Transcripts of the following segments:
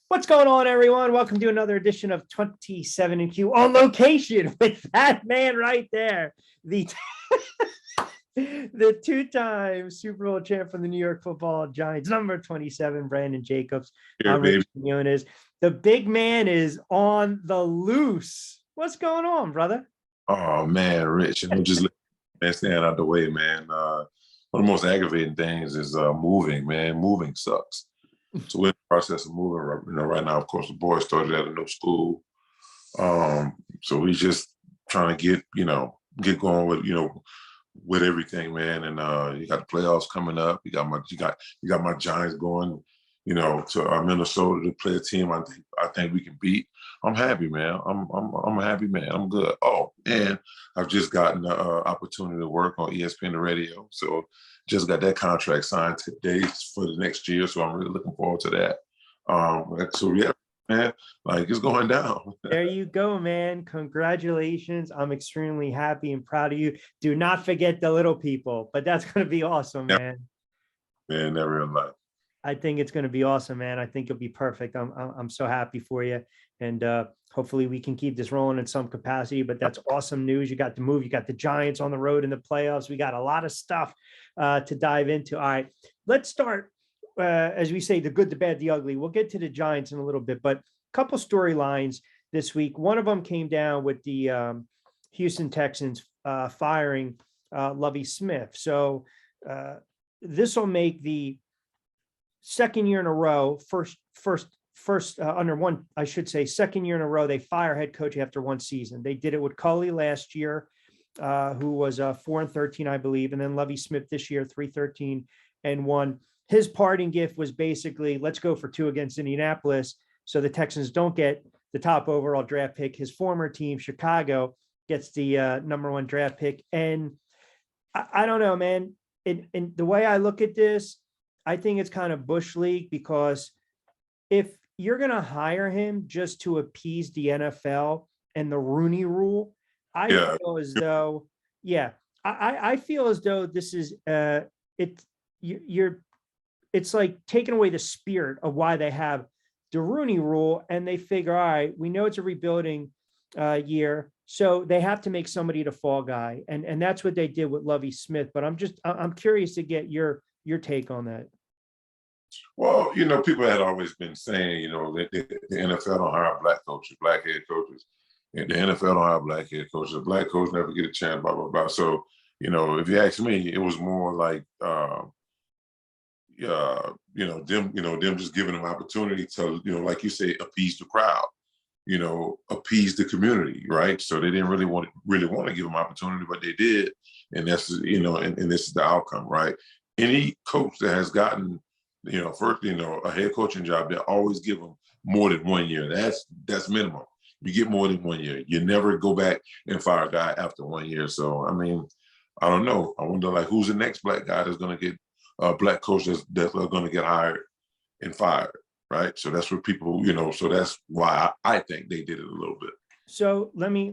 What's going on, everyone? Welcome to another edition of 27 and Q on location with that man right there, the the two-time Super Bowl champ from the New York Football Giants, number 27, Brandon Jacobs. Here, I'm baby. Rich Quinones. The big man is on the loose. What's going on, brother? Oh man, Rich, just man, staying out the way, man. One of the most aggravating things is moving, man. Moving sucks. So we're in the process of moving. Right now, of course, the boys started at a new school. So we just trying to get going with everything, man. And you got the playoffs coming up. You got my Giants going, to Minnesota to play a team I think we can beat. I'm happy, man. I'm a happy man. I'm good. Oh, and I've just gotten the opportunity to work on ESPN the radio. So just got that contract signed today for the next year. So I'm really looking forward to that. So yeah, man, like it's going down. There you go, man. Congratulations. I'm extremely happy and proud of you. Do not forget the little people, but that's going to be awesome, man. Man, never in life. I think it's going to be awesome, man. I think it'll be perfect. I'm so happy for you. And hopefully we can keep this rolling in some capacity, but that's awesome news. You got the move. You got the Giants on the road in the playoffs. We got a lot of stuff to dive into. All right, let's start, as we say, the good, the bad, the ugly. We'll get to the Giants in a little bit, but a couple storylines this week. One of them came down with the Houston Texans firing Lovie Smith. So this will make the second year in a row, second year in a row, they fire head coach after one season. They did it with Culley last year, who was 4-13, I believe. And then Lovie Smith this year, 3-13-1. His parting gift was basically, let's go for two against Indianapolis. So the Texans don't get the top overall draft pick. His former team, Chicago, gets the number one draft pick. And I don't know, man. In the way I look at this, I think it's kind of Bush League, because if you're going to hire him just to appease the NFL and the Rooney Rule, I feel as though this is it's like taking away the spirit of why they have the Rooney Rule, and they figure, all right, we know it's a rebuilding year, so they have to make somebody the fall guy, and that's what they did with Lovie Smith. But I'm curious to get your take on that. Well, people had always been saying, that the NFL don't hire black coaches, black head coaches. And the NFL don't hire black head coaches. A black coach never get a chance, blah, blah, blah. So, if you ask me, it was more like, them just giving them opportunity to, like you say, appease the crowd, appease the community, right? So they didn't really want to give them opportunity, but they did. And that's, and this is the outcome, right? Any coach that has gotten first, a head coaching job, they always give them more than 1 year. That's minimum. You get more than 1 year. You never go back and fire a guy after 1 year. So, I mean, I don't know. I wonder, like, who's the next black guy that's going to get a black coach that's going to get hired and fired, right? So that's what people, so that's why I think they did it a little bit. So let me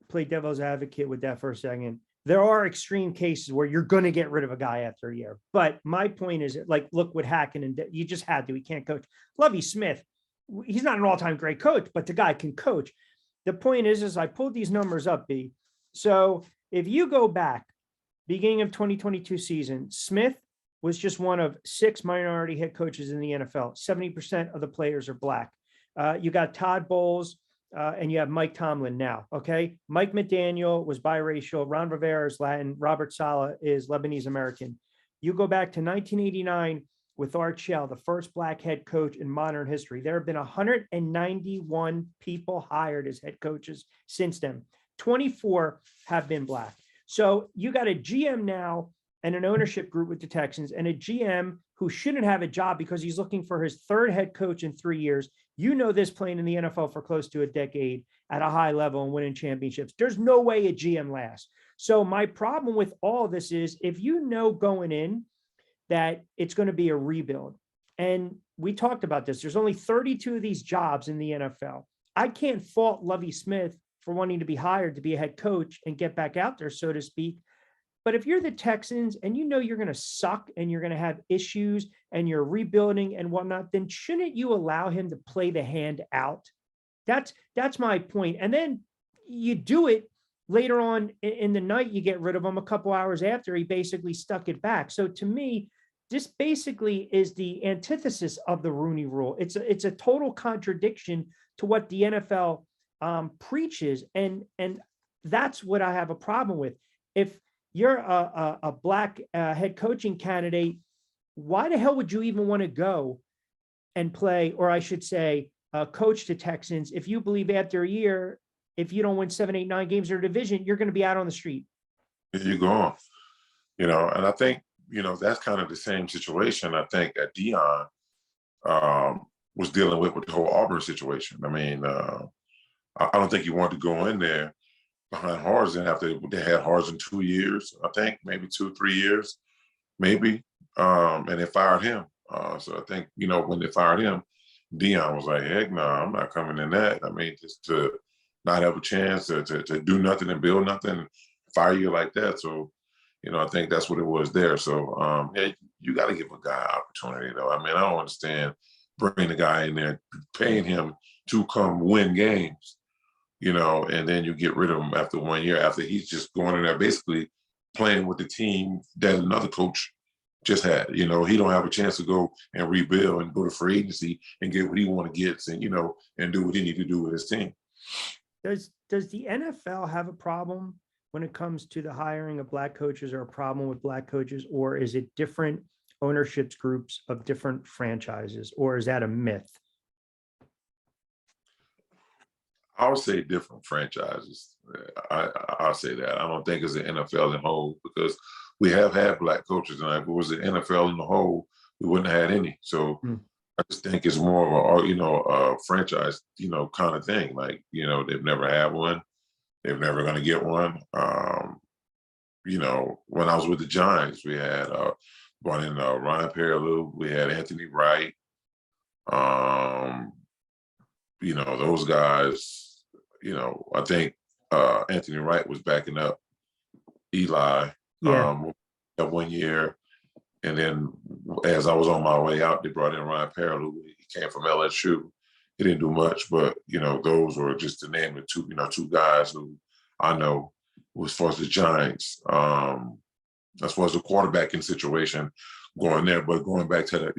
play devil's advocate with that for a second. There are extreme cases where you're going to get rid of a guy after a year. But my point is, like, look what Hackett, you just had to. He can't coach. Lovie Smith, he's not an all-time great coach, but the guy can coach. The point is I pulled these numbers up, B. So if you go back, beginning of 2022 season, Smith was just one of 6 minority head coaches in the NFL. 70% of the players are black. You got Todd Bowles, and you have Mike Tomlin now, okay? Mike McDaniel was biracial. Ron Rivera is Latin. Robert Saleh is Lebanese-American. You go back to 1989 with Art Shell, the first black head coach in modern history. There have been 191 people hired as head coaches since then. 24 have been black. So you got a GM now and an ownership group with the Texans, and a GM who shouldn't have a job because he's looking for his third head coach in 3 years. This playing in the NFL for close to a decade at a high level and winning championships. There's no way a GM lasts. So my problem with all this is, if going in that it's going to be a rebuild, and we talked about this, there's only 32 of these jobs in the NFL. I can't fault Lovie Smith for wanting to be hired to be a head coach and get back out there, so to speak. But if you're the Texans and you know you're going to suck and you're going to have issues and you're rebuilding and whatnot, then shouldn't you allow him to play the hand out? That's my point. And then you do it later on in the night, you get rid of him a couple hours after he basically stuck it back. So to me, this basically is the antithesis of the Rooney Rule. It's a total contradiction to what the NFL preaches, and that's what I have a problem with. If you're a black head coaching candidate, why the hell would you even want to go and play, or I should say, coach the Texans if you believe after a year, if you don't win 7, 8, 9 games in a division, you're going to be out on the street? You go on, and I think, that's kind of the same situation I think that Dion was dealing with the whole Auburn situation. I mean, I don't think he wanted to go in there behind Harsin after they had Harsin 2 years, I think, maybe 2, 3 years, maybe, and they fired him. So I think, when they fired him, Dion was like, heck no, I'm not coming in that. I mean, just to not have a chance to do nothing and build nothing, fire you like that. So, I think that's what it was there. So, yeah, you got to give a guy an opportunity, though. I mean, I don't understand bringing the guy in there, paying him to come win games, and then you get rid of him after 1 year, after he's just going in there basically playing with the team that another coach just had. He don't have a chance to go and rebuild and go to free agency and get what he want to get, and and do what he need to do with his team. Does the NFL have a problem when it comes to the hiring of black coaches, or a problem with black coaches, or is it different ownerships groups of different franchises, or is that a myth? I would say different franchises. I'll say that. I don't think it's the NFL in whole, because we have had black coaches, and if it was the NFL in the whole, we wouldn't have had any. So I just think it's more of a franchise, kind of thing. Like, they've never had one. They're never going to get one. When I was with the Giants, we had brought in Ryan Perrilloux. We had Anthony Wright. Those guys, I think Anthony Wright was backing up Eli that 1 year. And then as I was on my way out, they brought in Ryan Perrilloux. He came from LSU. He didn't do much, but, those were just to name the two guys who I know as far as the Giants, as far as the quarterbacking situation going there. But going back to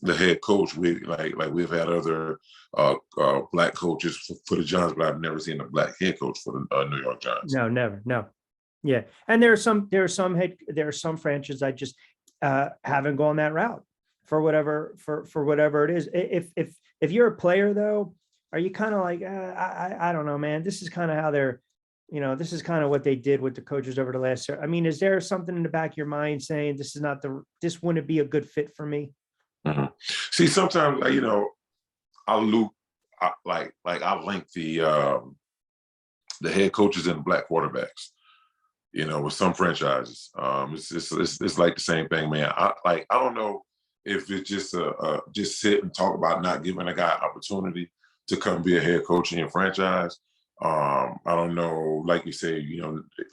the head coach, we've had other black coaches for the Giants, but I've never seen a black head coach for the New York Giants. No, never. No. Yeah. And there are some franchises I just haven't gone that route for whatever it is. If you're a player though, are you kind of like, I don't know, man, this is kind of how they're, this is kind of what they did with the coaches over the last year. I mean, is there something in the back of your mind saying this wouldn't be a good fit for me? Mm-hmm. See, sometimes, I'll loop, I link the head coaches and the black quarterbacks, with some franchises. It's like the same thing, man. I don't know if it's just sit and talk about not giving a guy opportunity to come be a head coach in your franchise. I don't know, like you say,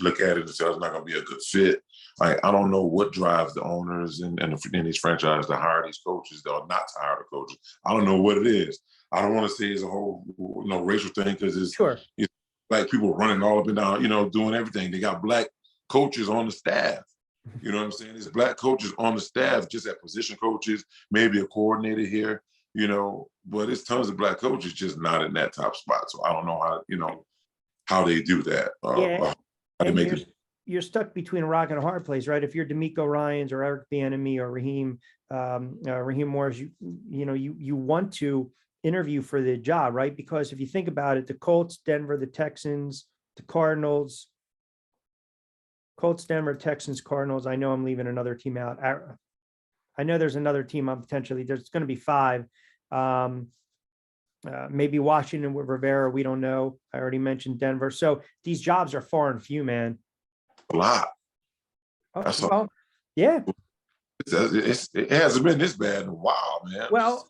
look at it and say it's not going to be a good fit. I don't know what drives the owners and these franchises to hire these coaches or not to hire the coaches. I don't know what it is. I don't want to say it's a whole racial thing, because it's sure. Black people running all up and down, doing everything. They got black coaches on the staff. You know what I'm saying? There's black coaches on the staff, just at position coaches, maybe a coordinator here, but it's tons of black coaches just not in that top spot. So I don't know how they do that. Yeah. How they make it. You're stuck between a rock and a hard place, right? If you're D'Amico Ryans or Eric Bieniemy or Raheem Morris, you want to interview for the job, right? Because if you think about it, the Colts, Denver, the Texans, the Cardinals, Denver, Texans, Cardinals. I know I'm leaving another team out. I know there's another team there's going to be 5. Maybe Washington with Rivera. We don't know. I already mentioned Denver. So these jobs are far and few, man. A lot. Yeah. It hasn't been this bad in a while, man. Well,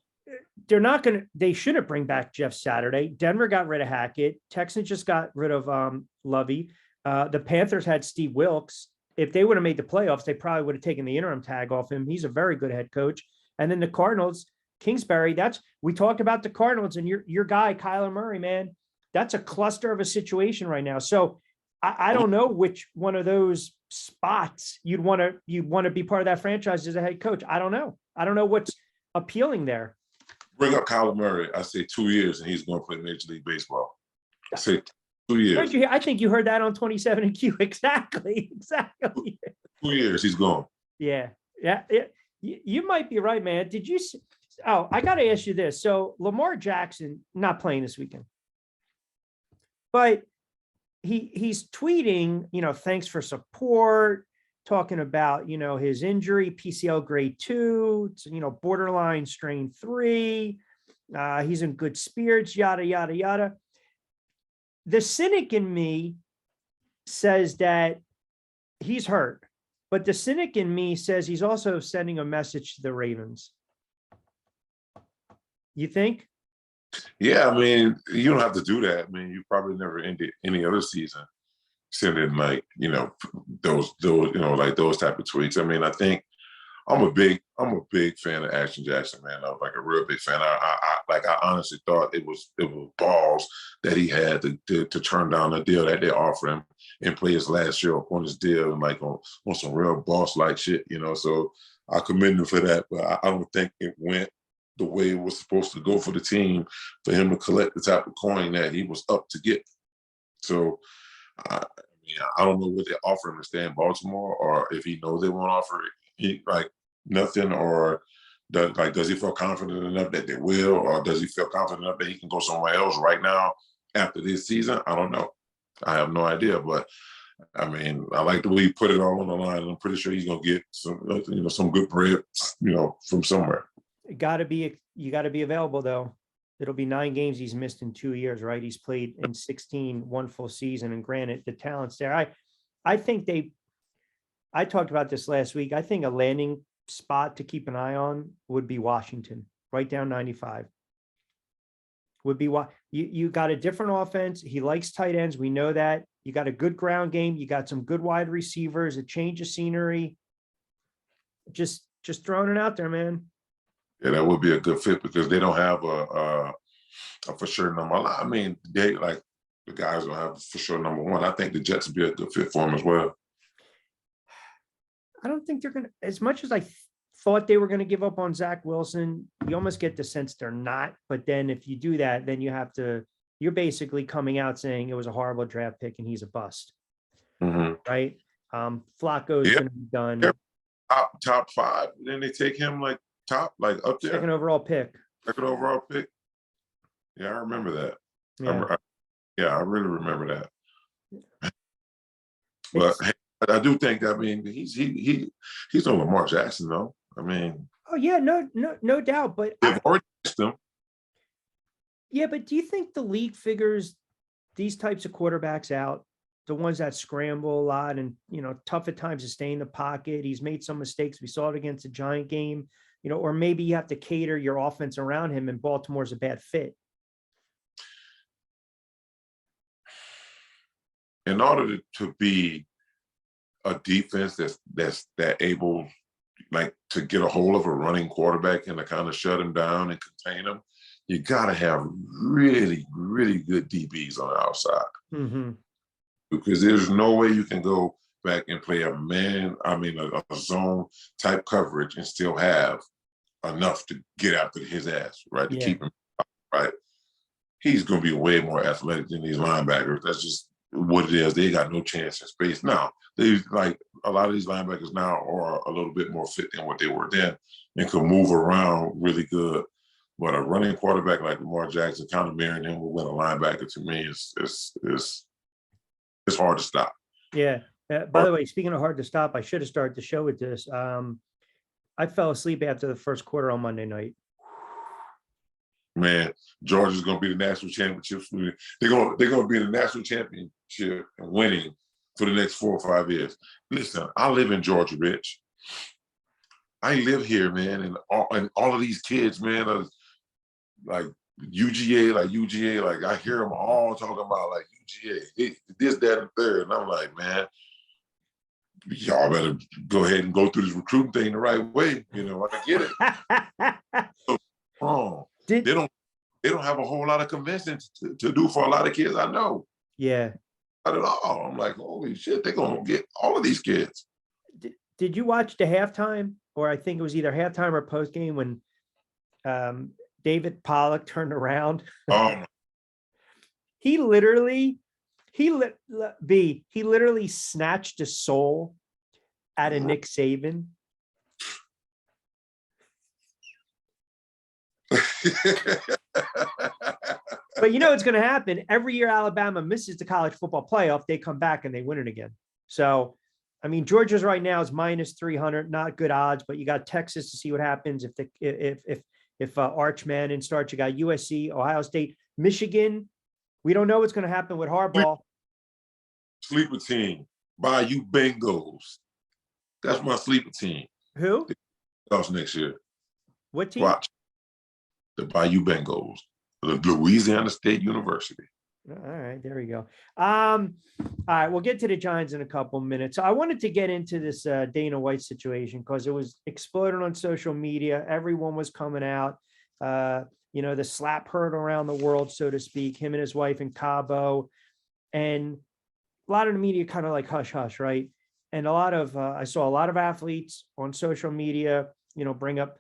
they shouldn't bring back Jeff Saturday. Denver got rid of Hackett. Texans just got rid of Lovie. The Panthers had Steve Wilkes. If they would have made the playoffs, they probably would have taken the interim tag off him. He's a very good head coach. And then the Cardinals, Kingsbury, we talked about the Cardinals and your guy, Kyler Murray, man, that's a cluster of a situation right now. So I don't know which one of those spots you'd want to be part of that franchise as a head coach. I don't know. I don't know what's appealing there. Bring up Kyler Murray. I say 2 years and he's going to play Major League Baseball. I say 2 years. I think you heard that on 27 and Q. Exactly. 2 years, he's gone. Yeah. You might be right, man. Did you see? Oh, I got to ask you this. So Lamar Jackson not playing this weekend, but he's tweeting, thanks for support, talking about, his injury, PCL grade 2, borderline strain 3. He's in good spirits, yada, yada, yada. The cynic in me says that he's hurt, but the cynic in me says he's also sending a message to the Ravens. You think? Yeah, I mean, you don't have to do that. I mean, you probably never ended any other season sending those like those type of tweets. I mean, I think I'm a big fan of Action Jackson, man. I'm like a real big fan. I honestly thought it was balls that he had to turn down the deal that they offered him and play his last year up on his deal and like on some real boss like shit, So I commend him for that, but I don't think it went the way it was supposed to go for the team for him to collect the type of coin that he was up to get. So I don't know what they offer him to stay in Baltimore, or if he knows they won't offer nothing, or does he feel confident enough that they will, or does he feel confident enough that he can go somewhere else right now after this season? I don't know. I have no idea, but I mean, I like the way he put it all on the line, and I'm pretty sure he's gonna get some good bread, from somewhere. You got to be available though. It'll be 9 games he's missed in 2 years, right? He's played in 16, one full season, and granted, the talent's there. I think I talked about this last week. I think a landing spot to keep an eye on would be Washington, right down 95. Would be what you got a different offense. He likes tight ends. We know that. You got a good ground game. You got some good wide receivers, a change of scenery. Just throwing it out there, man. Yeah, that would be a good fit because they don't have a for sure number. I mean, they like the guys don't have for sure number 1. I think the Jets would be a good fit for him as well. I don't think they're going to, as much as I thought they were going to give up on Zach Wilson, you almost get the sense they're not. But then if you do that, then you're basically coming out saying it was a horrible draft pick and he's a bust. Mm-hmm. Right? Flacco's going to be done. Yep. Top 5. Then they take him top, up there. Second overall pick. Yeah, I remember that. Yeah. I really remember that. But I do think, I mean, he's no Lamar Jackson, though. I mean, oh yeah, no doubt. But they've already missed him. Yeah, but do you think the league figures these types of quarterbacks out? The ones that scramble a lot and tough at times to stay in the pocket. He's made some mistakes. We saw it against the Giant game. Or maybe you have to cater your offense around him, and Baltimore's a bad fit. In order to be a defense that's able, to get a hold of a running quarterback and to kind of shut him down and contain him, you got to have really, really good DBs on the outside. Mm-hmm. Because there's no way you can go back and play a zone type coverage and still have enough to get after his ass, right? To keep him right. He's going to be way more athletic than these linebackers. That's just what it is. They got no chance in space. Now, a lot of these linebackers now are a little bit more fit than what they were then and can move around really good. But a running quarterback like Lamar Jackson, kind of marrying him with a linebacker, to me is hard to stop. Yeah. By the way, speaking of hard to stop, I should have started the show with this. I fell asleep after the first quarter on Monday night. Man, Georgia's going to be the national championship. They're going to be the national championship and winning for the next 4 or 5 years. Listen, I live in Georgia, Rich. I live here, man, and all of these kids, man, are UGA, like I hear them all talking about like UGA, this, that, and third. And I'm like, man, y'all better go ahead and go through this recruiting thing the right way. I get it. So wrong. They don't have a whole lot of convincing to do for a lot of kids I know. Yeah. Not at all. I'm like, holy shit, they're gonna get all of these kids. Did you watch the halftime, or I think it was either halftime or post game when David Pollock turned around? He literally snatched a soul out of Nick Saban. But you know what's going to happen? Every year Alabama misses the college football playoff, they come back and they win it again. So, I mean, Georgia's right now is minus 300, not good odds, but you got Texas to see what happens if Arch Manning starts. You got USC, Ohio State, Michigan. We don't know what's going to happen with Harbaugh. Sleeper team, Bayou Bengals. That's my sleeper team. Who? That's next year. What team? Watch. The Bayou Bengals, Louisiana State University. All right, there we go. All right, we'll get to the Giants in a couple minutes. So I wanted to get into this Dana White situation because it was exploding on social media. Everyone was coming out. The slap heard around the world, so to speak, him and his wife in Cabo. And a lot of the media kind of like hush, hush, right? And I saw a lot of athletes on social media, bring up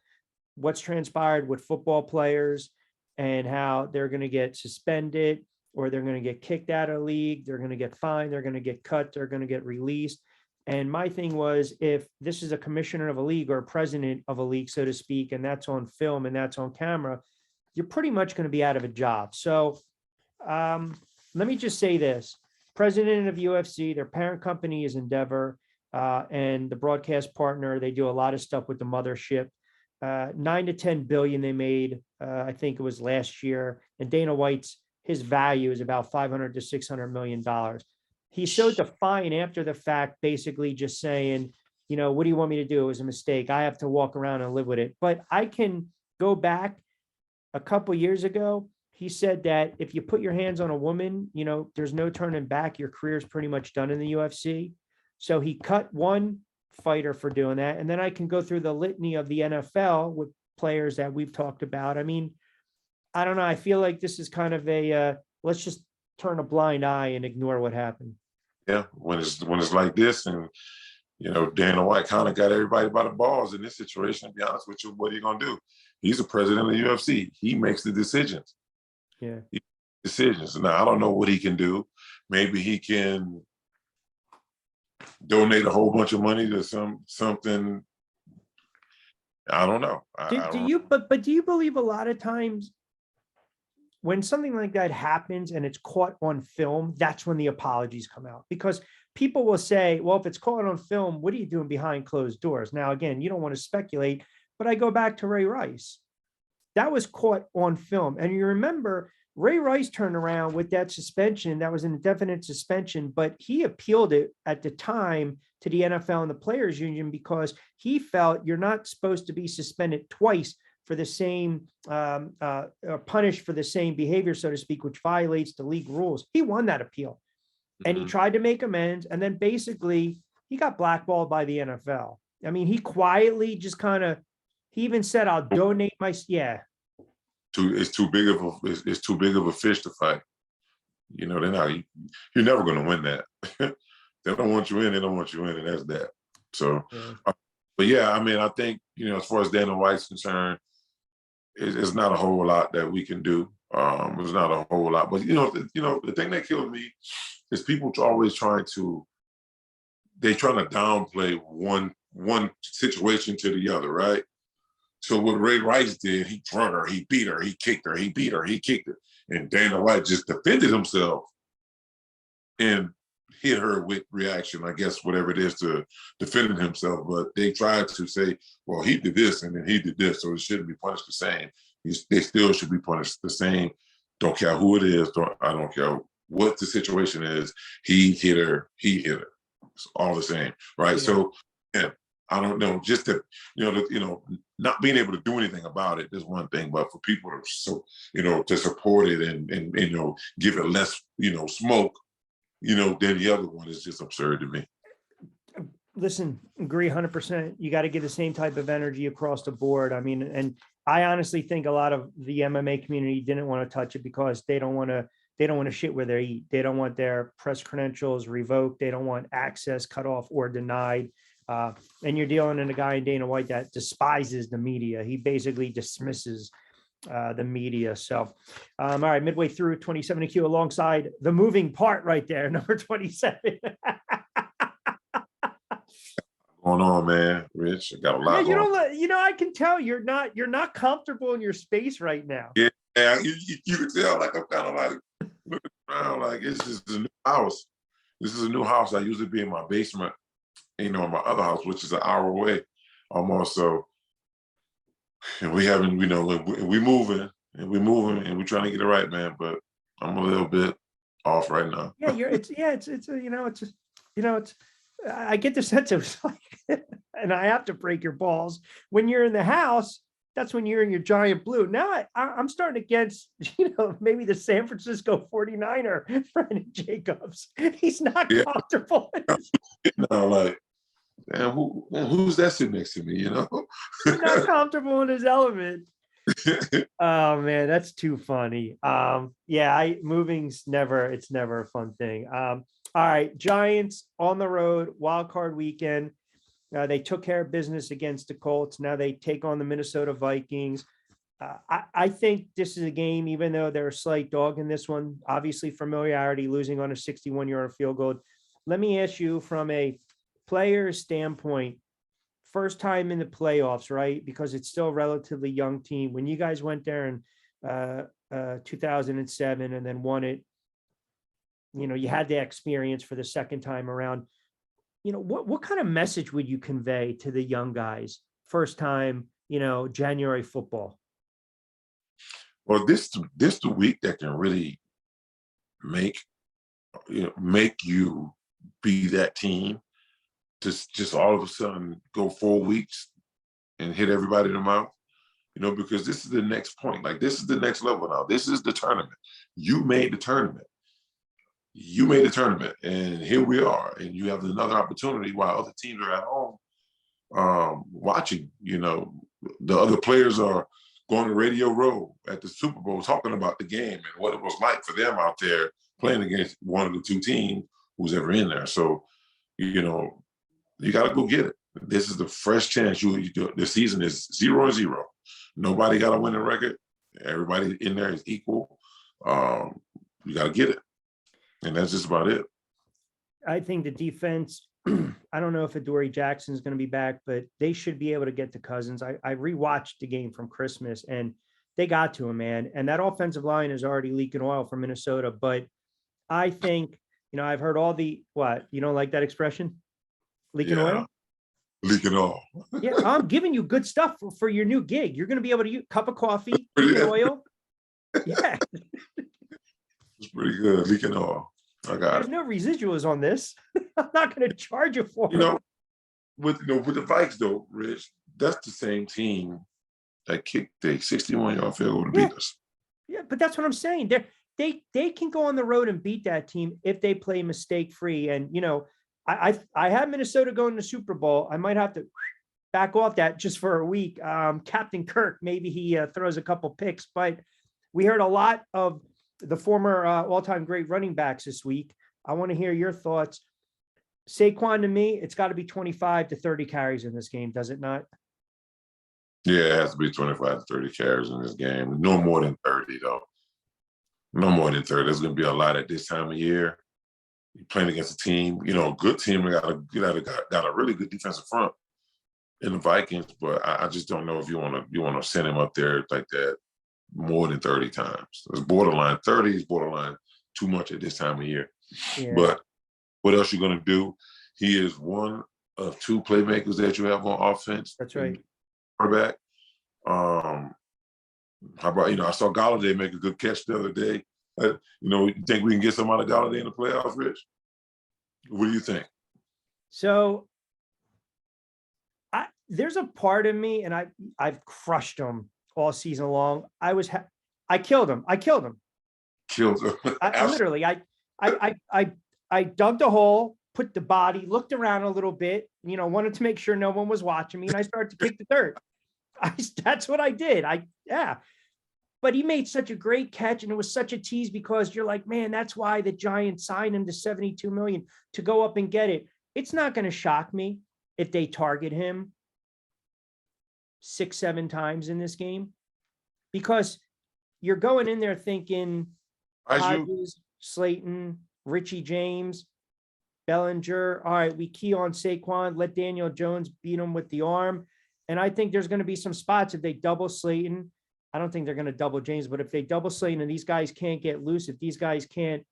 what's transpired with football players and how they're going to get suspended or they're going to get kicked out of the league. They're going to get fined. They're going to get cut. They're going to get released. And my thing was, if this is a commissioner of a league or a president of a league, so to speak, and that's on film and that's on camera, you're pretty much going to be out of a job. So let me just say this. President of UFC, their parent company is Endeavor, and the broadcast partner, they do a lot of stuff with the mothership. 9 to 10 billion they made, I think it was last year. And Dana White's, his value is about 500 to 600 million dollars. He's so defiant after the fact, basically just saying, what do you want me to do? It was a mistake. I have to walk around and live with it. But I can go back a couple years ago. He said that if you put your hands on a woman, there's no turning back. Your career is pretty much done in the UFC. So he cut one fighter for doing that. And then I can go through the litany of the NFL with players that we've talked about. I mean, I don't know. I feel like this is kind of let's just turn a blind eye and ignore what happened. Yeah, when it's like this, and Dana White kind of got everybody by the balls in this situation. To be honest with you, what are you gonna do? He's the president of the UFC. He makes the decisions. Yeah, decisions. Now I don't know what he can do. Maybe he can donate a whole bunch of money to something. I don't know. But do you believe a lot of times when something like that happens and it's caught on film, that's when the apologies come out? Because people will say, well, if it's caught on film, what are you doing behind closed doors? Now, again, you don't want to speculate, but I go back to Ray Rice. That was caught on film. And you remember Ray Rice turned around with that suspension. That was an indefinite suspension, but he appealed it at the time to the NFL and the Players Union because he felt you're not supposed to be suspended twice for the same, punished for the same behavior, so to speak, which violates the league rules. He won that appeal. And he tried to make amends. And then basically he got blackballed by the NFL. I mean, he quietly just he even said, I'll donate yeah. It's too big of a fish to fight. You're never going to win that. They don't want you in, they don't want you in, and that's that. So, but yeah, I mean, I think, as far as Dana White's concerned, it's not a whole lot that we can do. It's not a whole lot, but the thing that kills me is people always trying to downplay one situation to the other, right? So what Ray Rice did, he drug her, he beat her, he kicked her, he beat her, he kicked her, and Dana White just defended himself and hit her with reaction, I guess, whatever it is, to defending himself. But they tried to say, well, he did this and then he did this, so it shouldn't be punished the same. They still should be punished the same. Don't care who it is. I don't care what the situation is. He hit her. It's all the same, right? Yeah. So, yeah, I don't know. Just that, not being able to do anything about it is one thing, but for people to support it and give it less smoke, then the other one is just absurd to me. Listen, agree 100%. You got to get the same type of energy across the board. I mean, and I honestly think a lot of the MMA community didn't want to touch it because they don't want to shit where they eat. They don't want their press credentials revoked. They don't want access cut off or denied. And you're dealing in a guy in Dana White that despises the media. He basically dismisses the media. So, all right, midway through 27Q alongside the moving part right there, number 27. Going on, man, Rich? I got a lot. I can tell you're not comfortable in your space right now. Yeah, you can tell. Like I'm kind of like looking around, like it's just a new house. This is a new house. I usually be in my basement, in my other house, which is an hour away, almost. So, and we haven't, we moving and we're trying to get it right, man. But I'm a little bit off right now. I get the sense of like, and I have to break your balls when you're in the house. That's when you're in your giant blue. Now I'm starting against, maybe the San Francisco 49er, Brandon Jacobs. He's not comfortable. Like, man, who's that sitting next to me? He's not comfortable in his element. Oh man, that's too funny. Moving's never a fun thing. All right, Giants on the road, wild card weekend. They took care of business against the Colts. Now they take on the Minnesota Vikings. I think this is a game, even though they're a slight dog in this one, obviously familiarity, losing on a 61-yard field goal. Let me ask you from a player's standpoint, first time in the playoffs, right? Because it's still a relatively young team. When you guys went there in 2007 and then won it, you had the experience for the second time around. What kind of message would you convey to the young guys first time, January football? Well, this the week that can really make you be that team. Just all of a sudden go 4 weeks and hit everybody in the mouth, because this is the next point. Like, this is the next level now. This is the tournament. You made the tournament. And here we are. And you have another opportunity while other teams are at home watching. The other players are going to Radio Row at the Super Bowl talking about the game and what it was like for them out there playing against one of the two teams who's ever in there. So, you got to go get it. This is the fresh chance. The season is 0-0. Nobody got a winning record. Everybody in there is equal. You got to get it. And that's just about it. I think the defense, I don't know if Adoree Jackson is going to be back, but they should be able to get to Cousins. I rewatched the game from Christmas and they got to him, man. And that offensive line is already leaking oil from Minnesota. But I think, I've heard all the, what, you don't like that expression? Leaking oil? Leaking oil. Yeah, I'm giving you good stuff for your new gig. You're going to be able to use a cup of coffee, leaking oil. Yeah. It's pretty good. Leaking oil. I got There's no residuals on this. I'm not going to charge you for it. With the Vikes though, Rich, that's the same team that kicked the 61-yard field goal to beat us. Yeah, but that's what I'm saying. They can go on the road and beat that team if they play mistake free. And I had Minnesota going to the Super Bowl. I might have to back off that just for a week. Captain Kirk, maybe he throws a couple picks, but we heard a lot of the former all-time great running backs this week. I want to hear your thoughts. Saquon, to me, it's got to be 25 to 30 carries in this game, does it not? Yeah, it has to be 25 to 30 carries in this game. No more than 30, though. No more than 30. There's going to be a lot at this time of year. You're playing against a team, a good team. Got a really good defensive front in the Vikings, but I just don't know if you want to send him up there like that more than 30 times. It's borderline. 30 is borderline too much at this time of year. Yeah. But what else you going to do? He is one of two playmakers that you have on offense. That's right. Quarterback. How about, I saw Galladay make a good catch the other day. You think we can get some out of Galladay in the playoffs, Rich? What do you think? So there's a part of me, and I've crushed him all season long. I killed him. I killed him. Killed him. I literally, I dug the hole, put the body, looked around a little bit, wanted to make sure no one was watching me, and I started to kick the dirt. That's what I did. Yeah. But he made such a great catch, and it was such a tease because you're like, man, that's why the Giants signed him to $72 million to go up and get it. It's not going to shock me if they target him 6-7 times in this game, because you're going in there thinking Hodges, Slayton, Richie James, Bellinger. All right, we key on Saquon, let Daniel Jones beat him with the arm. And I think there's going to be some spots if they double Slayton. I don't think they're going to double James, but if they double Slayton and these guys can't get loose, if these guys can't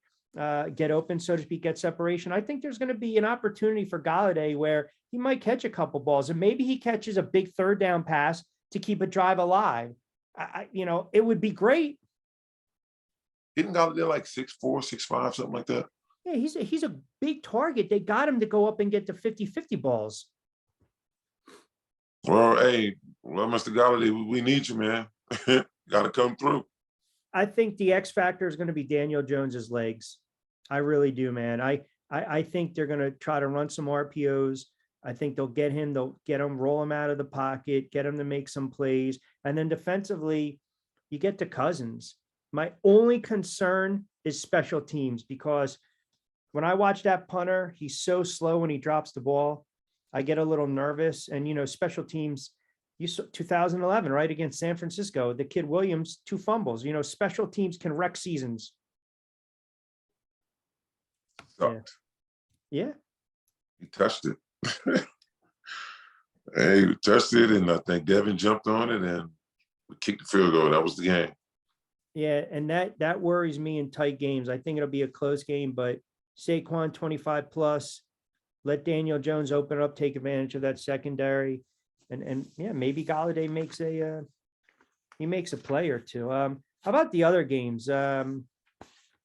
get open, so to speak, get separation, I think there's going to be an opportunity for Golladay where he might catch a couple balls, and maybe he catches a big third down pass to keep a drive alive. It would be great. Isn't Golladay like 6'4", 6'5", something like that? Yeah, he's a big target. They got him to go up and get the 50-50 balls. Well, hey, Mr. Golladay, we need you, man. Got to come through. I think the X factor is going to be Daniel Jones's legs. I really do, man. I think they're going to try to run some RPOs. I think they'll get him, roll him out of the pocket, get him to make some plays. And then defensively, you get to Cousins. My only concern is special teams, because when I watch that punter, he's so slow when he drops the ball. I get a little nervous. And, special teams, you saw 2011, right, against San Francisco, the kid Williams, 2 fumbles. Special teams can wreck seasons. Sucked. Yeah. He touched it. Hey, he touched it, and I think Devin jumped on it, and we kicked the field goal. That was the game. Yeah, and that worries me in tight games. I think it'll be a close game, but Saquon 25 plus, let Daniel Jones open up, take advantage of that secondary. And yeah, maybe Golladay makes a play or two. How about the other games?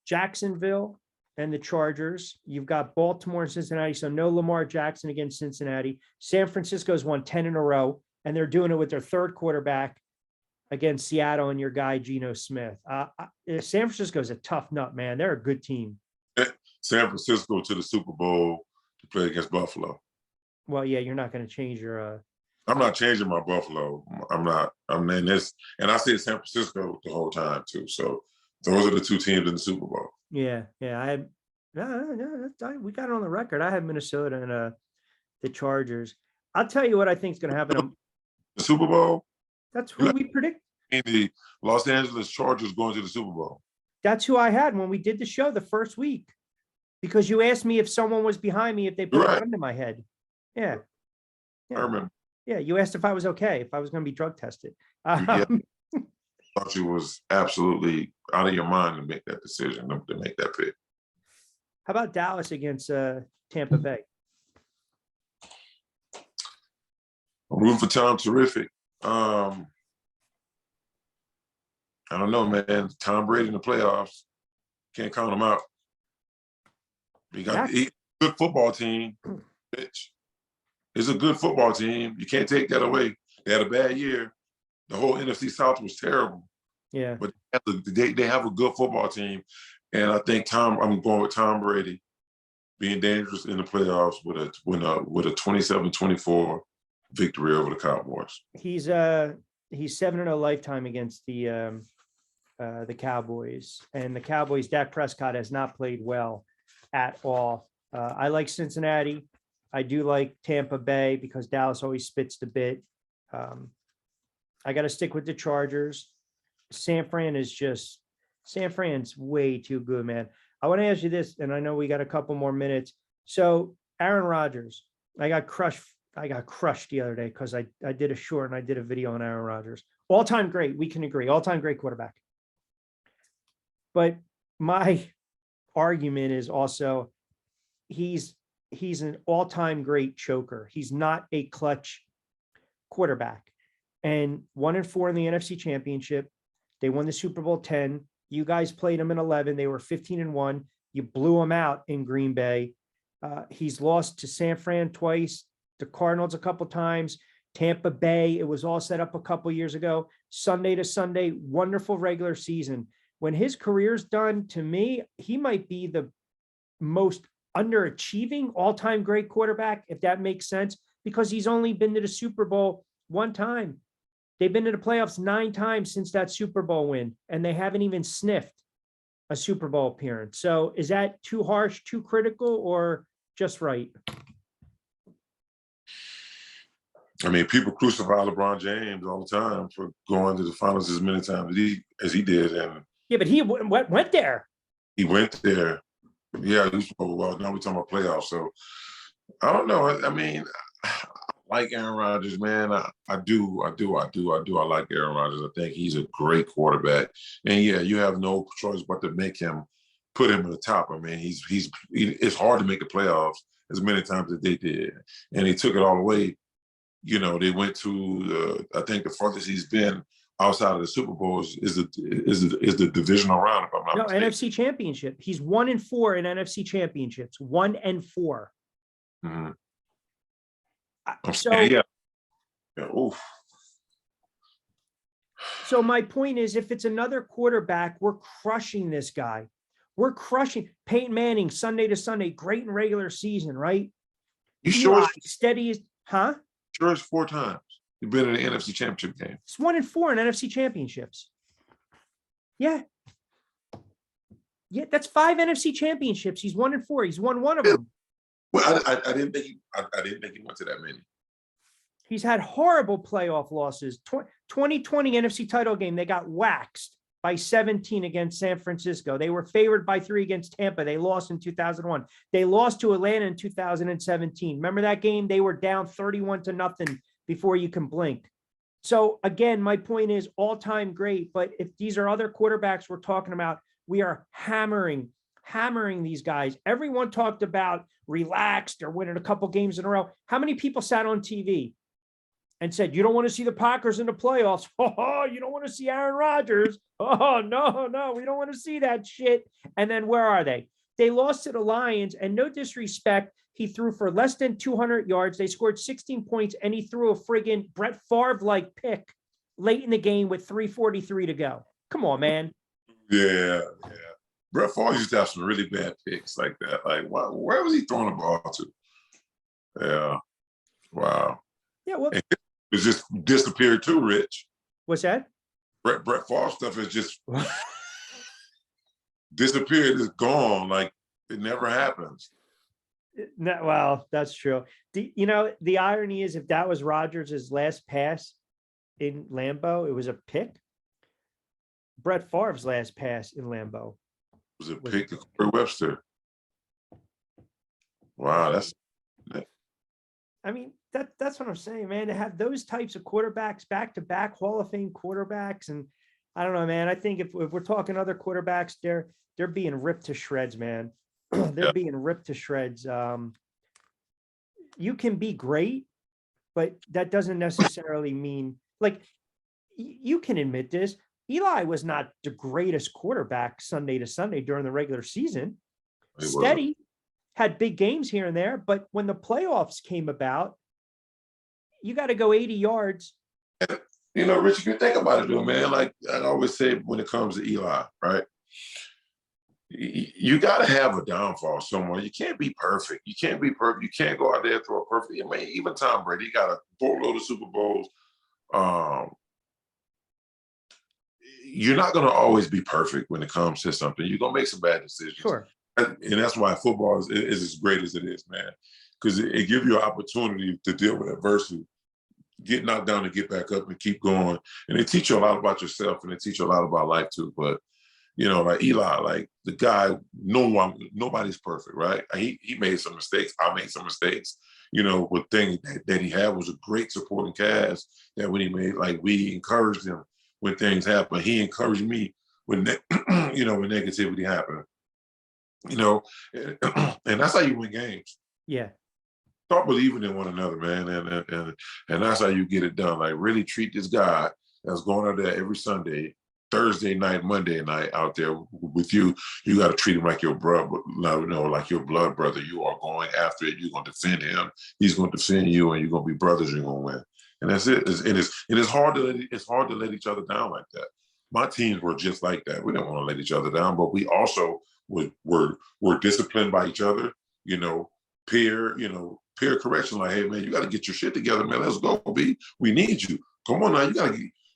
Jacksonville and the Chargers. You've got Baltimore and Cincinnati, so no Lamar Jackson against Cincinnati. San Francisco's won 10 in a row, and they're doing it with their third quarterback against Seattle and your guy Geno Smith. San Francisco's a tough nut, man. They're a good team. San Francisco to the Super Bowl to play against Buffalo. Well, yeah, you're not going to change your. I'm not changing my Buffalo. I'm not. I'm in this, and I said San Francisco the whole time too. So those are the 2 teams in the Super Bowl. Yeah. We got it on the record. I had Minnesota and the Chargers. I'll tell you what I think is going to happen. The Super Bowl. That's who we predict. The Los Angeles Chargers going to the Super Bowl. That's who I had when we did the show the first week, because you asked me if someone was behind me, if they put a gun to my head. Yeah. I remember. Yeah, you asked if I was okay, if I was going to be drug tested. Yeah. I thought you was absolutely out of your mind to make that decision, to make that pick. How about Dallas against Tampa Bay? I'm rooting for Tom Terrific. I don't know, man. Tom Brady in the playoffs. Can't count him out. He got a good football team, bitch. It's a good football team. You can't take that away. They had a bad year. The whole NFC South was terrible. Yeah. But they have a good football team. And I think I'm going with Tom Brady being dangerous in the playoffs with a 27-24 victory over the Cowboys. He's 7-0 lifetime against the Cowboys. And the Cowboys, Dak Prescott has not played well at all. I like Cincinnati. I do like Tampa Bay because Dallas always spits the bit. I got to stick with the Chargers. San Fran's way too good, man. I want to ask you this, and I know we got a couple more minutes. So Aaron Rodgers, I got crushed the other day because I did a short and I did a video on Aaron Rodgers. All-time great. We can agree. All-time great quarterback. But my argument is also he's an all-time great choker. He's not a clutch quarterback. And 1-4 in the NFC Championship. They won the Super Bowl 10. You guys played them in 11. They were 15-1. You blew them out in Green Bay. He's lost to San Fran twice, the Cardinals a couple times. Tampa Bay, it was all set up a couple years ago. Sunday to Sunday, wonderful regular season. When his career's done, to me, he might be the most underachieving all-time great quarterback, if that makes sense, because he's only been to the Super Bowl one time. They've been to the playoffs 9 times since that Super Bowl win, and they haven't even sniffed a Super Bowl appearance. So is that too harsh, too critical, or just right? I mean, people crucify LeBron James all the time for going to the finals as many times as he did, and yeah, but he went there. He went there. Yeah, well, now we're talking about playoffs. So I don't know. I mean, I like Aaron Rodgers, man. I do. I like Aaron Rodgers. I think he's a great quarterback. And yeah, you have no choice but to put him in the top. I mean, it's hard to make the playoffs as many times as they did, and he took it all the way. You know, they went to I think the farthest he's been outside of the Super Bowl is the divisional round. If I'm not mistaken. NFC Championship. He's 1-4 in NFC Championships. 1-4. Mm-hmm. So yeah. Oof. So my point is, if it's another quarterback, we're crushing this guy. We're crushing Peyton Manning Sunday to Sunday, great in regular season, right? You sure? Steady as, huh? Sure, it's 4 times. You've been in the NFC Championship game. It's 1-4 in NFC Championships. Yeah. Yeah, that's 5 NFC Championships. He's 1-4. He's won one of them. Well, I didn't think he went to that many. He's had horrible playoff losses. 2020 NFC title game, they got waxed by 17 against San Francisco. They were favored by 3 against Tampa. They lost in 2001. They lost to Atlanta in 2017. Remember that game? They were down 31-0 before you can blink. So again, my point is all-time great. But if these are other quarterbacks we're talking about, we are hammering these guys. Everyone talked about relaxed or winning a couple games in a row. How many people sat on TV and said, you don't want to see the Packers in the playoffs? Oh, you don't want to see Aaron Rodgers? Oh, no, we don't want to see that shit. And then where are they? They lost to the Lions, and no disrespect, he threw for less than 200 yards. They scored 16 points, and he threw a friggin' Brett Favre-like pick late in the game with 3:43 to go. Come on, man. Yeah. Brett Favre used to have some really bad picks like that. Like, where was he throwing the ball to? Yeah. Wow. Yeah, well, it just disappeared too, Rich. What's that? Brett Favre stuff has just disappeared. It's gone. Like, it never happens. No, well, that's true. The irony is, if that was Rodgers' last pass in Lambeau, it was a pick. Brett Favre's last pass in Lambeau was a pick to Corey Webster. Wow, I mean, that's what I'm saying, man. To have those types of quarterbacks back-to-back Hall of Fame quarterbacks, and I don't know, man. I think if we're talking other quarterbacks, they're being ripped to shreds, man. They're being ripped to shreds. You can be great, but that doesn't necessarily mean, like, you can admit this. Eli was not the greatest quarterback Sunday to Sunday during the regular season. Steady, had big games here and there, but when the playoffs came about, you got to go 80 yards. You know, Rich, you think about it, though, man. Like I always say when it comes to Eli, right? You got to have a downfall somewhere. You can't be perfect. You can't be perfect. You can't go out there and throw a perfect. I mean, even Tom Brady got a boatload of Super Bowls. You're not going to always be perfect when it comes to something. You're going to make some bad decisions. Sure. And that's why football is as great as it is, man. Because it gives you an opportunity to deal with adversity, get knocked down and get back up and keep going. And they teach you a lot about yourself, and they teach you a lot about life too. But, you know, like Eli, like the guy, nobody's perfect, right? He made some mistakes. I made some mistakes. You know, with things that he had was a great supporting cast that when he made, like we encouraged him when things happen. He encouraged me when, when negativity happened. You know, and that's how you win games. Yeah. Start believing in one another, man, and that's how you get it done. Like really treat this guy that's going out there every Sunday, Thursday night, Monday night out there with you. You got to treat him like your brother, like your blood brother. You are going after it. You're going to defend him. He's going to defend you, and you're going to be brothers. You're going to win. and that's it. It's hard to let each other down like that. My teams were just like that. We didn't want to let each other down, but we also were disciplined by each other. You know, peer correction. Like, hey man, you got to get your shit together, man. Let's go, B. We need you. Come on now,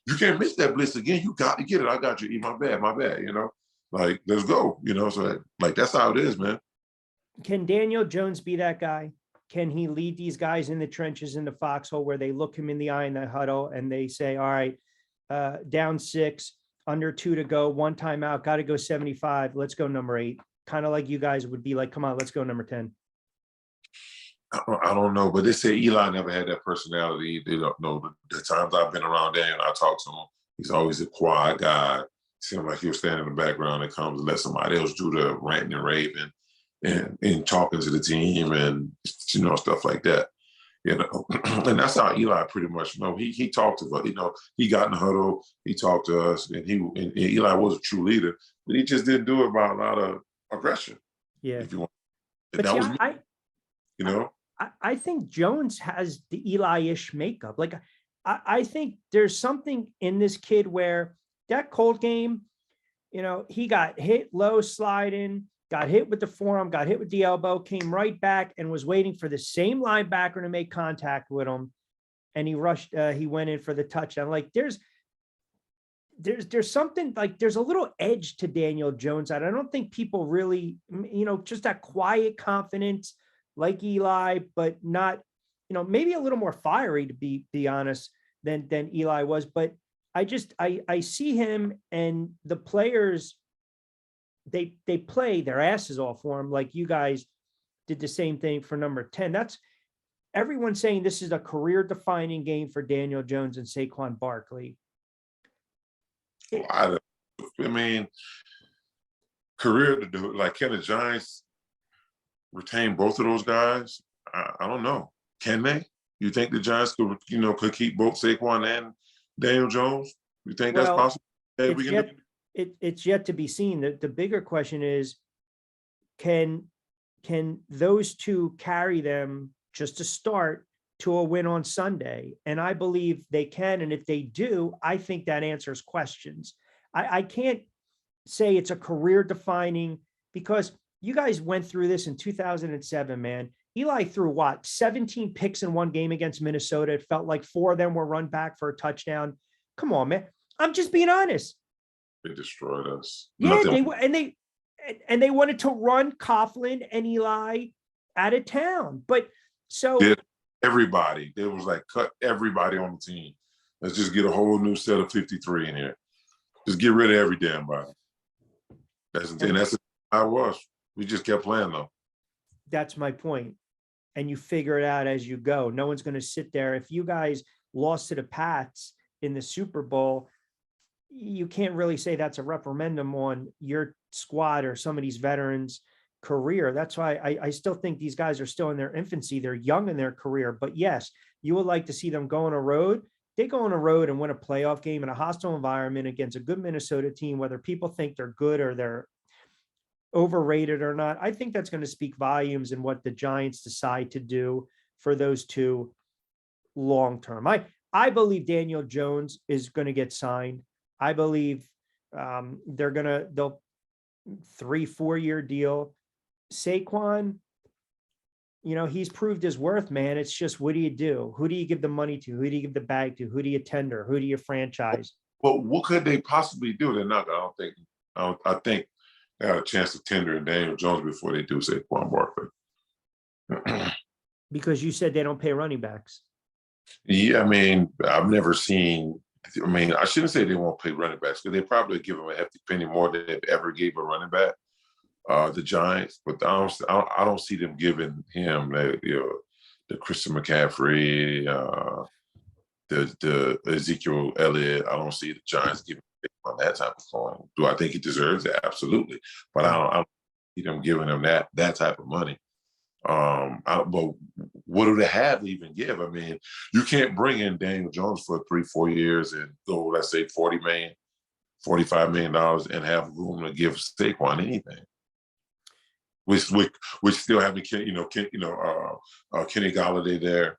you can't miss that blitz again. You got to get it. I got you. My bad. You know, like let's go. You know, so like that's how it is, man. Can Daniel Jones be that guy? Can he lead these guys in the trenches in the foxhole where they look him in the eye in the huddle and they say, all right, down 6, under 2 to go, 1 timeout, got to go 75. Let's go number 8. Kind of like you guys would be like, come on, let's go number 10. I don't know, but they say Eli never had that personality. They don't know the times I've been around Daniel and I talk to him. He's always a quiet guy. Seemed like he'll stand in the background and comes and let somebody else do the ranting and raving and talking to the team and stuff like that. And that's how Eli pretty much, he talked to us. He got in the huddle, he talked to us, and Eli was a true leader, but he just didn't do it by a lot of aggression. Yeah. If you want. But that see, was I think Jones has the Eli-ish makeup. Like, I think there's something in this kid where that Colt game, he got hit low sliding, got hit with the forearm, got hit with the elbow, came right back and was waiting for the same linebacker to make contact with him. And he went in for the touchdown. Like there's something like there's a little edge to Daniel Jones. I don't think people really, just that quiet confidence like Eli, but not, maybe a little more fiery to be honest than Eli was. But I see him and the players, they play their asses off for him. Like you guys did the same thing for number 10. That's everyone saying this is a career defining game for Daniel Jones and Saquon Barkley. I mean, career to do, like, can the Giants retain both of those guys? I don't know. Can they? You think the Giants could keep both Saquon and Daniel Jones? You think that's possible? It's yet to be seen. The bigger question is, can those two carry them just to start to a win on Sunday? And I believe they can. And if they do, I think that answers questions. I can't say it's a career defining, because you guys went through this in 2007, man. Eli threw 17 picks in one game against Minnesota. It felt like 4 of them were run back for a touchdown. Come on, man. I'm just being honest. They destroyed us. Yeah, they wanted to run Coughlin and Eli out of town. But so everybody, it was like cut everybody on the team. Let's just get a whole new set of 53 in here. Just get rid of every damn body. That's how it was. We just kept playing though. That's my point. And you figure it out as you go. No one's going to sit there. If you guys lost to the Pats in the Super Bowl, you can't really say that's a referendum on your squad or somebody's veterans' career. That's why I still think these guys are still in their infancy. They're young in their career. But yes, you would like to see them go on a road. They go on a road and win a playoff game in a hostile environment against a good Minnesota team, whether people think they're good or they're overrated or not. I think that's going to speak volumes in what the Giants decide to do for those two long-term. I believe Daniel Jones is going to get signed. I believe they'll 3-4 year deal. Saquon, he's proved his worth, man. It's just, what do you do? Who do you give the money to? Who do you give the bag to? Who do you tender? Who do you franchise? Well, what could they possibly do? They're not. I think they have a chance to tender Daniel Jones before they do Saquon Barkley. Because you said they don't pay running backs. Yeah, I mean, I've never seen. I mean, I shouldn't say they won't pay running backs, because they probably give them a hefty penny more than they've ever gave a running back. The Giants, but I don't see them giving him the Christian McCaffrey, the Ezekiel Elliott. I don't see the Giants giving him that type of coin. Do I think he deserves it? Absolutely, but I don't see them giving him that type of money. But what do they have to even give? I mean, you can't bring in Daniel Jones for 3-4 years and go, let's say, $40 million, $45 million and have room to give Saquon anything. We still have Kenny Galladay there.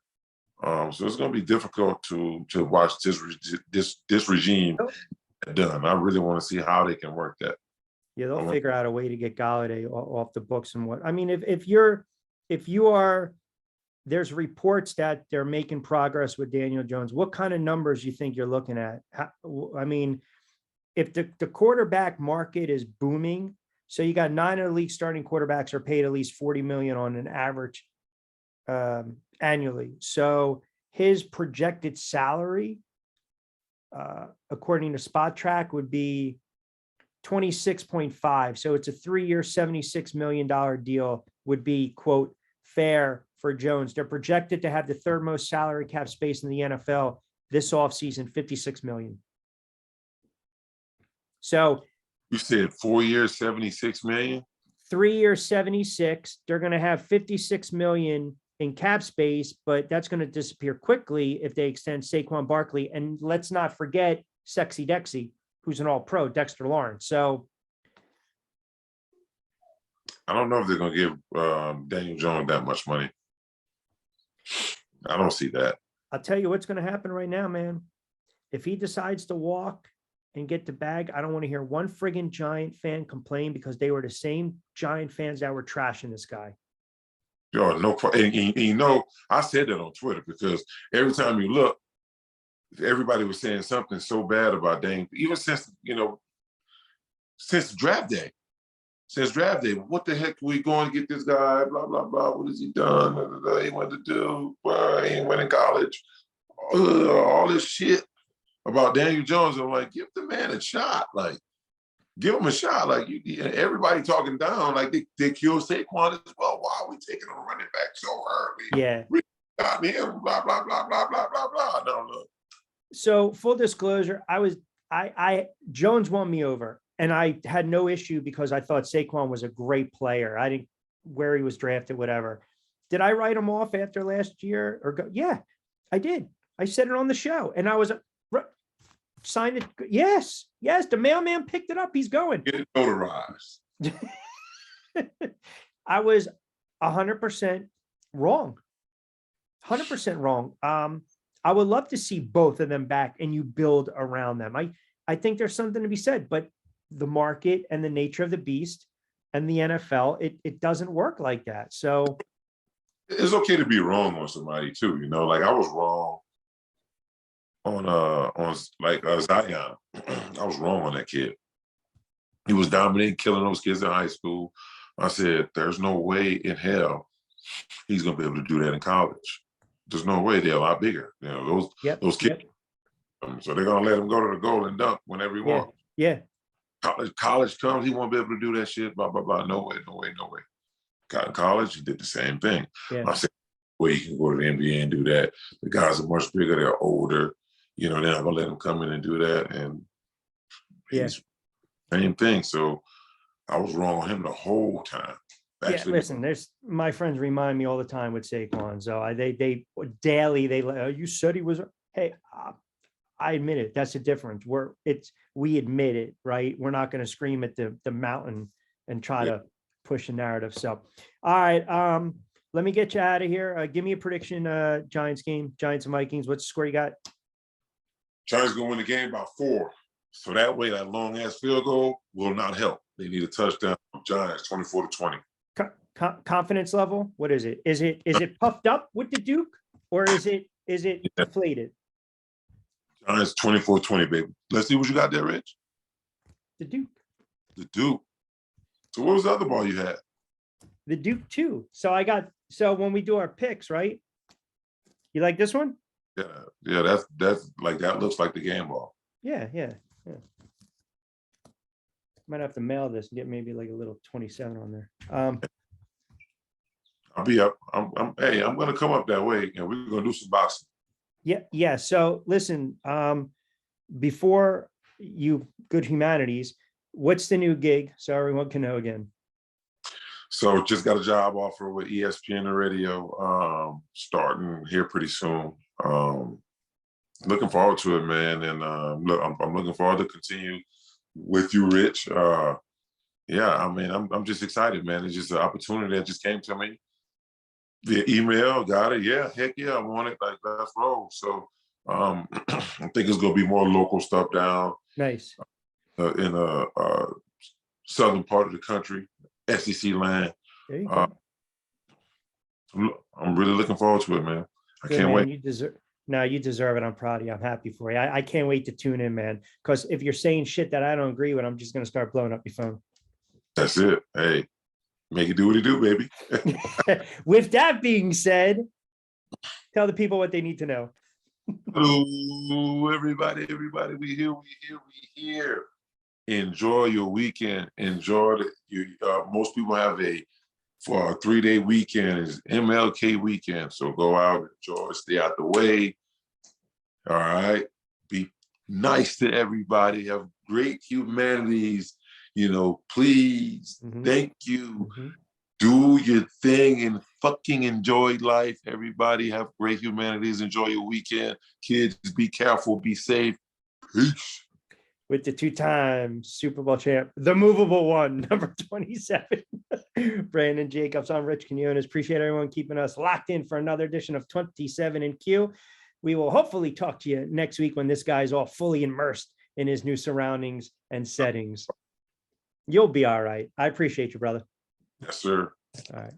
So it's going to be difficult to watch this regime done. I really want to see how they can work that. Yeah, they'll figure out a way to get Galladay off the books and what. I mean, if you are, there's reports that they're making progress with Daniel Jones. What kind of numbers you think you're looking at? I mean, if the quarterback market is booming, so you got 9 of the league starting quarterbacks are paid at least $40 million on an average annually. So his projected salary, according to Spot Track, would be 26.5. So it's a 3-year, $76 million deal would be, quote, fair for Jones. They're projected to have the third most salary cap space in the NFL this offseason, $56 million. So you said 4 years, $76 million. 3 years, 76. They're going to have $56 million in cap space, but that's going to disappear quickly if they extend Saquon Barkley. And let's not forget Sexy Dexy, who's an all-pro, Dexter Lawrence. So I don't know if they're going to give Daniel Jones that much money. I don't see that. I'll tell you what's going to happen right now, man. If he decides to walk and get the bag, I don't want to hear one friggin' Giant fan complain, because they were the same Giant fans that were trashing this guy. Yo, no, and you know, I said that on Twitter, because every time you look, everybody was saying something so bad about Dane, even since, since draft day. Since draft day, what the heck are we going to get this guy? Blah, blah, blah. What has he done? Blah, blah, blah. He went to do. Well, he ain't went in college. All this shit about Daniel Jones. I'm like, give the man a shot. Like, give him a shot. Like, everybody talking down. Like, they killed Saquon as well. Why are we taking a running back so early? Yeah. We got him. Blah, blah, blah, blah, blah, blah, blah. No. So full disclosure, I Jones won me over, and I had no issue because I thought Saquon was a great player. I didn't where he was drafted, whatever. Did I write him off after last year or go? Yeah, I did. I said it on the show, and I was signed it. Yes. The mailman picked it up. He's going. Get it notarized. I was 100% wrong. 100% wrong. I would love to see both of them back and you build around them. I think there's something to be said, but the market and the nature of the beast and the NFL, it doesn't work like that. So it's okay to be wrong on somebody too. Like I was wrong on Zion. I was wrong on that kid. He was dominating, killing those kids in high school. I said, there's no way in hell he's going to be able to do that in college. There's no way. They're a lot bigger. Those kids. Yep. So they're going to let him go to the goal and dunk whenever he wants. Yeah. College comes, he won't be able to do that shit, blah, blah, blah. No way. Got in college, he did the same thing. Yeah. I said, well, you can go to the NBA and do that. The guys are much bigger. They're older. They're not going to let him come in and do that. And he's same thing. So I was wrong on him the whole time. Actually, listen, my friends remind me all the time with Saquon. So they daily, you said he was, hey, I admit it. That's the difference. We admit it, right? We're not going to scream at the mountain and try to push a narrative. So, all right. Let me get you out of here. Give me a prediction, Giants game, Giants and Vikings. What's the score you got? Giants going to win the game by 4. So that way, that long ass field goal will not help. They need a touchdown. Giants 24-20. Confidence level. What is it? Is it puffed up with the Duke, or is it deflated? Giants 24-20, baby. Let's see what you got there, Rich. The Duke. So what was the other ball you had? The Duke too. So when we do our picks, right? You like this one? Yeah. That's like, that looks like the game ball. Yeah. Might have to mail this and get maybe like a little 27 on there. I'll be up. I'm going to come up that way, and we're going to do some boxing. Yeah. So listen, before you good humanities, what's the new gig? So everyone can know again. So just got a job offer with ESPN and radio, starting here pretty soon. Looking forward to it, man. And look, I'm looking forward to continue with you, Rich. I'm just excited, man. It's just an opportunity that just came to me. via email. Got it. Yeah, heck yeah, I want it. Like, let's roll. So I think it's gonna be more local stuff down Nice. in the southern part of the country, SEC land. There you Uh, go. I'm really looking forward to it, man. I Good, can't wait. man. You deserve. No, you deserve it. I'm proud of you. I'm happy for you. I can't wait to tune in, man. Because if you're saying shit that I don't agree with, I'm just gonna start blowing up your phone. That's it. Hey, make it do what it do, baby. With that being said, tell the people what they need to know. Hello, everybody. Everybody, we here. We here. We here. Enjoy your weekend. Enjoy it. Most people have for a 3-day weekend is MLK weekend. So go out, enjoy, stay out the way. All right. Be nice to everybody. Have great humanities. Please. Thank you. Do your thing and fucking enjoy life. Everybody have great humanities. Enjoy your weekend. Kids, be careful. Be safe. Peace. With the 2-time Super Bowl champ, the movable one, number 27, Brandon Jacobs. I'm Rich Quinones. Appreciate everyone keeping us locked in for another edition of 27 in Q. We will hopefully talk to you next week when this guy's all fully immersed in his new surroundings and settings. You'll be all right. I appreciate you, brother. Yes, sir. All right.